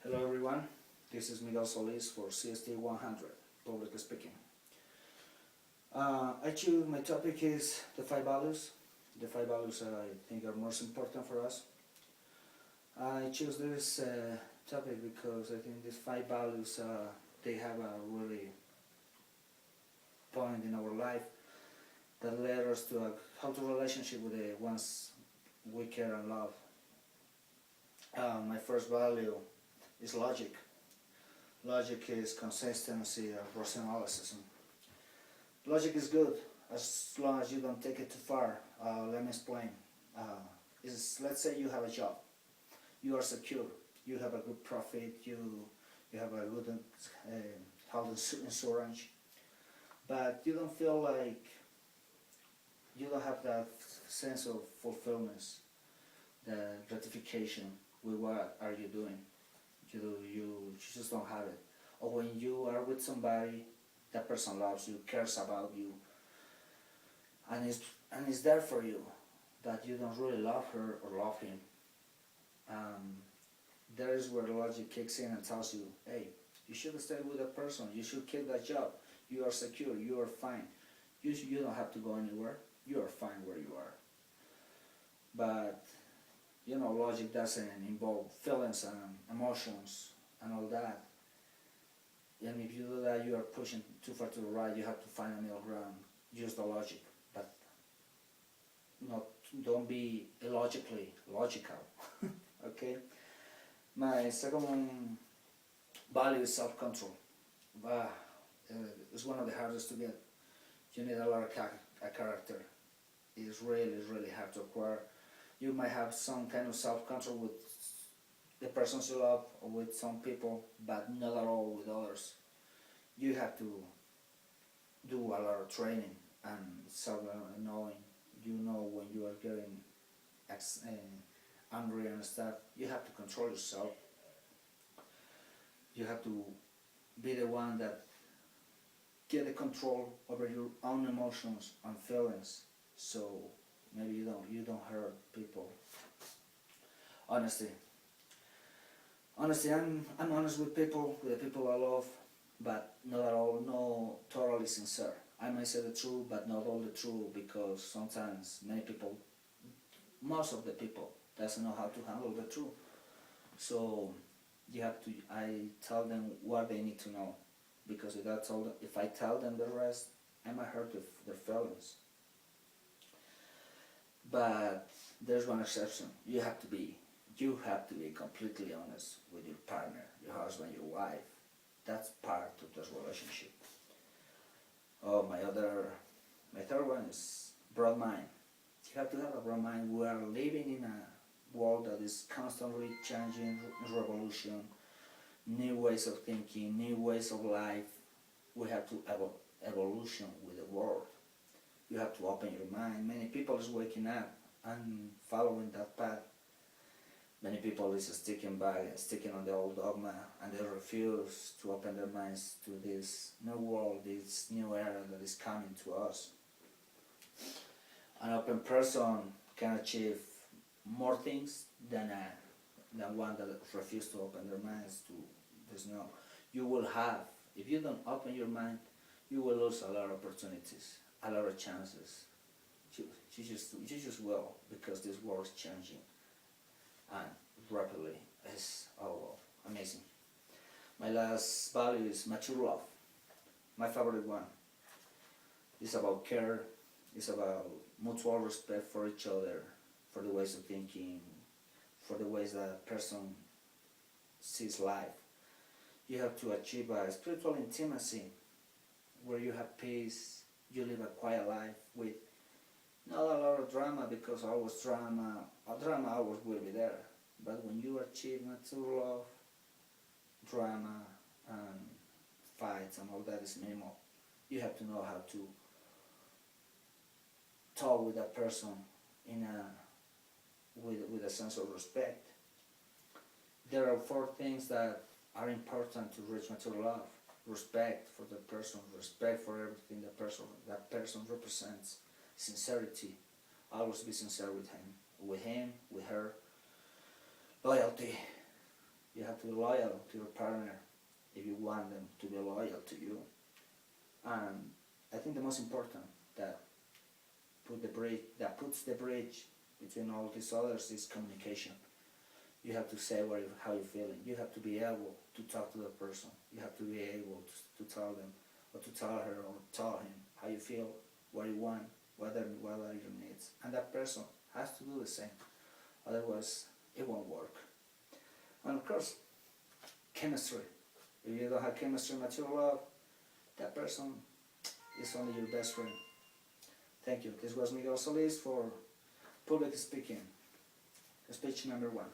Hello everyone, this is Miguel Solis for CST 100, Public Speaking. My topic is the 5 values. The 5 values I think are most important for us. I choose this topic because I think these 5 values, they have a really point in our life that led us to a healthy relationship with the ones we care and love. My first value is logic. Logic is consistency and rationalism. Logic is good as long as you don't take it too far. Let me explain. Let's say you have a job. You are secure. You have a good profit. You have a good health insurance. But you don't feel like you don't have that sense of fulfillment, the gratification with what are you doing. You just don't have it. Or when you are with somebody, that person loves you, cares about you, and is there for you, but you don't really love her or love him. There is where logic kicks in and tells you, hey, you should stay with that person, you should keep that job, you are secure, you are fine. You don't have to go anywhere, you are fine where you are. But logic doesn't involve feelings and emotions and all that. And if you do that, you are pushing too far to the right. You have to find a middle ground. Use the logic, but don't be illogically logical. Okay. My second value is self-control. It's one of the hardest to get. You need a lot of character. It's really hard to acquire. You might have some kind of self-control with the persons you love or with some people, but not at all with others. You have to do a lot of training and self-knowing. You know when you are getting angry and stuff. You have to control yourself. You have to be the one that get the control over your own emotions and feelings. So maybe you don't hurt people. Honesty, I'm honest with the people I love, but not at all, no totally sincere. I might say the truth, but not all the truth, because sometimes most of the people doesn't know how to handle the truth. So I tell them what they need to know, because if I tell them the rest, I might hurt their feelings. But there's one exception. You have to be completely honest with your partner, your husband, your wife. That's part of this relationship. My third one is broad mind. You have to have a broad mind. We are living in a world that is constantly changing, revolution, new ways of thinking, new ways of life. We have to have evolution with the world. You have to open your mind. Many people is waking up and following that path. Many people is sticking on the old dogma, and they refuse to open their minds to this new world, this new era that is coming to us. An open person can achieve more things than one that refuses to open their minds to this new. If you don't open your mind, you will lose a lot of opportunities, a lot of chances. You just will, because this world is changing and rapidly. It's amazing. My last value is mature love. My favorite one. It's about care. It's about mutual respect for each other, for the ways of thinking, for the ways that a person sees life. You have to achieve a spiritual intimacy where you have peace. You live a quiet life with not a lot of drama, because drama always will be there. But when you achieve mature love, drama and fights and all that is minimal. You have to know how to talk with that person with a sense of respect. There are 4 things that are important to reach mature love. Respect for the person, respect for everything that person represents. Sincerity, always be sincere with him, with her. Loyalty, you have to be loyal to your partner if you want them to be loyal to you. And I think the most important that puts the bridge between all these others is communication. You have to say how you're feeling. You have to be able to talk to the person. You have to be able to tell them, or to tell her, or tell him how you feel, what you want, what are your needs. And that person has to do the same. Otherwise, it won't work. And of course, chemistry. If you don't have chemistry, mature love, that person is only your best friend. Thank you. This was Miguel Solis for Public Speaking, speech number 1.